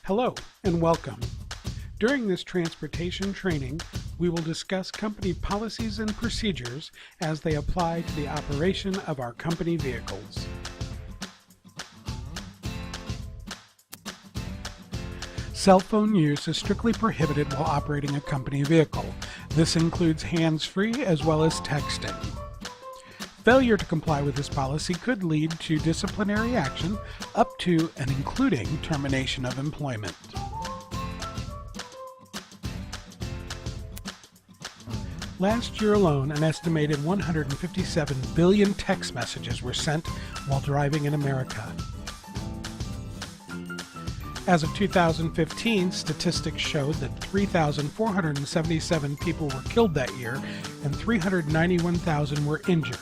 Hello and welcome. During this transportation training, we will discuss company policies and procedures as they apply to the operation of our company vehicles. Cell phone use is strictly prohibited while operating a company vehicle. This includes hands-free as well as texting. Failure to comply with this policy could lead to disciplinary action up to and including termination of employment. Last year alone, an estimated 157 billion text messages were sent while driving in America. As of 2015, statistics showed that 3,477 people were killed that year and 391,000 were injured.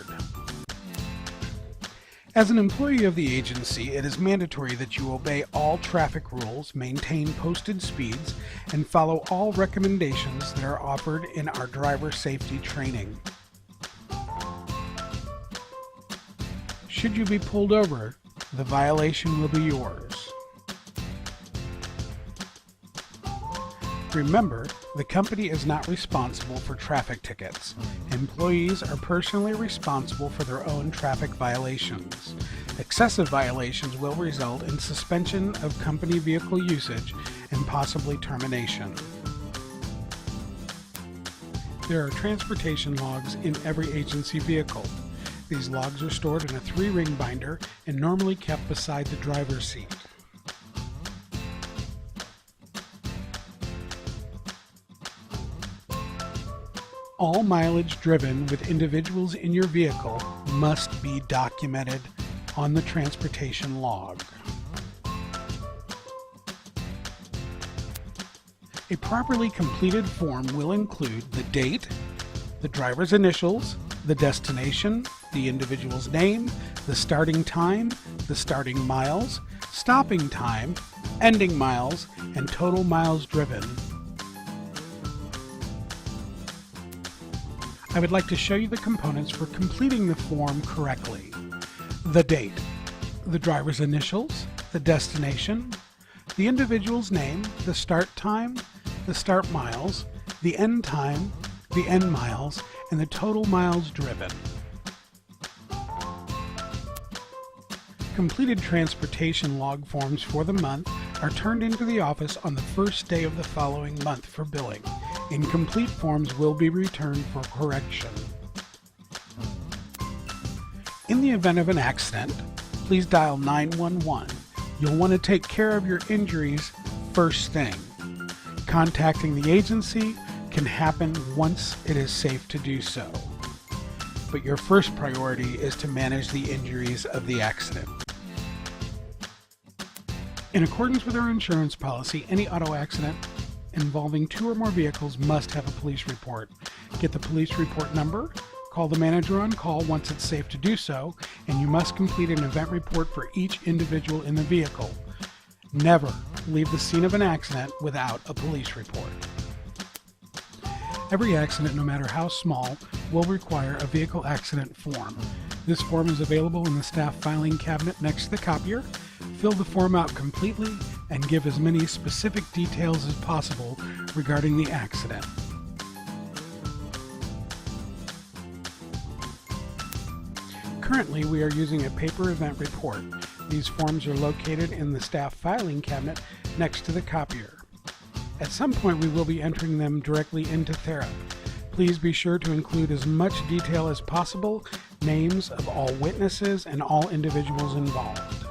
As an employee of the agency, it is mandatory that you obey all traffic rules, maintain posted speeds, and follow all recommendations that are offered in our driver safety training. Should you be pulled over, the violation will be yours. Remember, the company is not responsible for traffic tickets. Employees are personally responsible for their own traffic violations. Excessive violations will result in suspension of company vehicle usage and possibly termination. There are transportation logs in every agency vehicle. These logs are stored in a 3-ring binder and normally kept beside the driver's seat. All mileage driven with individuals in your vehicle must be documented on the transportation log. A properly completed form will include the date, the driver's initials, the destination, the individual's name, the starting time, the starting miles, stopping time, ending miles, and total miles driven. I would like to show you the components for completing the form correctly. The date, the driver's initials, the destination, the individual's name, the start time, the start miles, the end time, the end miles, and the total miles driven. Completed transportation log forms for the month are turned into the office on the first day of the following month for billing. Incomplete forms will be returned for correction. In the event of an accident, please dial 911. You'll want to take care of your injuries first thing. Contacting the agency can happen once it is safe to do so. But your first priority is to manage the injuries of the accident. In accordance with our insurance policy, any auto accident involving 2 or more vehicles must have a police report. Get the police report number, call the manager on call once it's safe to do so, and you must complete an event report for each individual in the vehicle. Never leave the scene of an accident without a police report. Every accident, no matter how small, will require a vehicle accident form. This form is available in the staff filing cabinet next to the copier. Fill the form out completely and give as many specific details as possible regarding the accident. Currently, we are using a paper event report. These forms are located in the staff filing cabinet next to the copier. At some point, we will be entering them directly into Thera. Please be sure to include as much detail as possible, names of all witnesses and all individuals involved.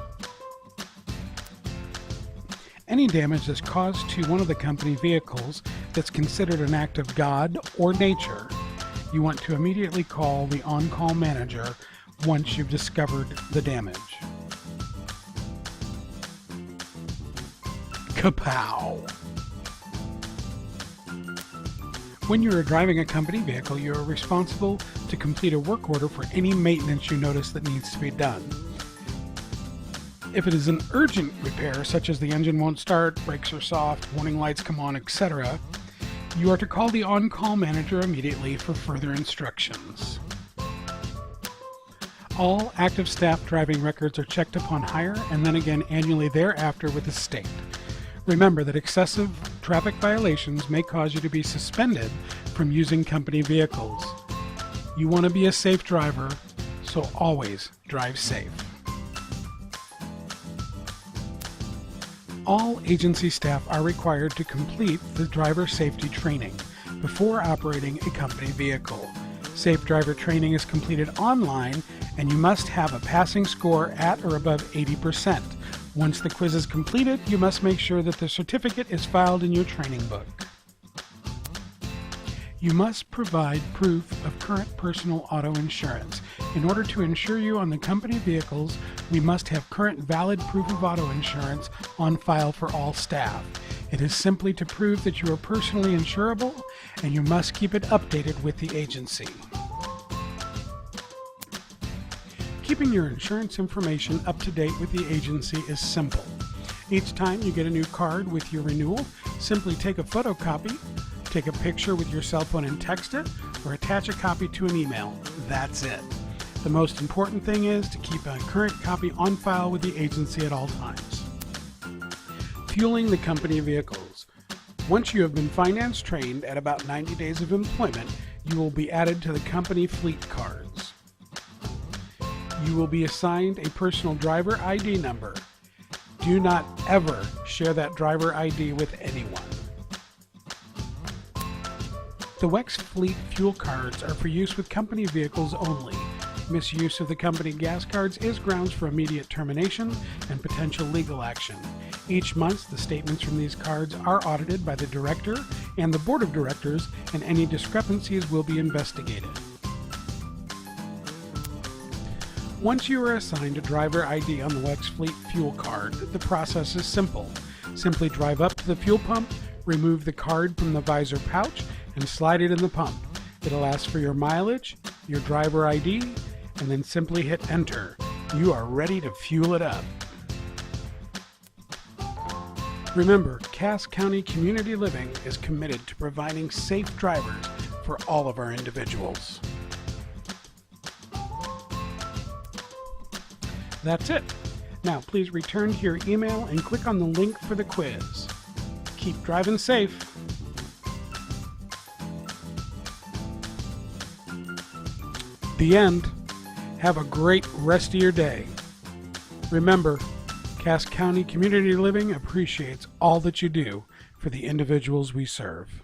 Any damage that's caused to one of the company vehicles that's considered an act of God or nature, you want to immediately call the on-call manager once you've discovered the damage. Kapow! When you are driving a company vehicle, you are responsible to complete a work order for any maintenance you notice that needs to be done. If it is an urgent repair, such as the engine won't start, brakes are soft, warning lights come on, etc., you are to call the on-call manager immediately for further instructions. All active staff driving records are checked upon hire and then again annually thereafter with the state. Remember that excessive traffic violations may cause you to be suspended from using company vehicles. You want to be a safe driver, so always drive safe. All agency staff are required to complete the driver safety training before operating a company vehicle. Safe driver training is completed online, and you must have a passing score at or above 80%. Once the quiz is completed, you must make sure that the certificate is filed in your training book. You must provide proof of current personal auto insurance. In order to insure you on the company vehicles, we must have current valid proof of auto insurance on file for all staff. It is simply to prove that you are personally insurable, and you must keep it updated with the agency. Keeping your insurance information up to date with the agency is simple. Each time you get a new card with your renewal, simply take a photocopy, take a picture with your cell phone and text it, or attach a copy to an email. That's it. The most important thing is to keep a current copy on file with the agency at all times. Fueling the company vehicles. Once you have been finance trained at about 90 days of employment, you will be added to the company fleet cards. You will be assigned a personal driver ID number. Do not ever share that driver ID with anyone. The WEX Fleet fuel cards are for use with company vehicles only. Misuse of the company gas cards is grounds for immediate termination and potential legal action. Each month, the statements from these cards are audited by the director and the board of directors, and any discrepancies will be investigated. Once you are assigned a driver ID on the WEX Fleet fuel card, the process is simple. Simply drive up to the fuel pump, remove the card from the visor pouch, and slide it in the pump. It'll ask for your mileage, your driver ID, and then simply hit enter. You are ready to fuel it up. Remember, Cass County Community Living is committed to providing safe drivers for all of our individuals. That's it. Now please return to your email and click on the link for the quiz. Keep driving safe. The end. Have a great rest of your day. Remember, Cass County Community Living appreciates all that you do for the individuals we serve.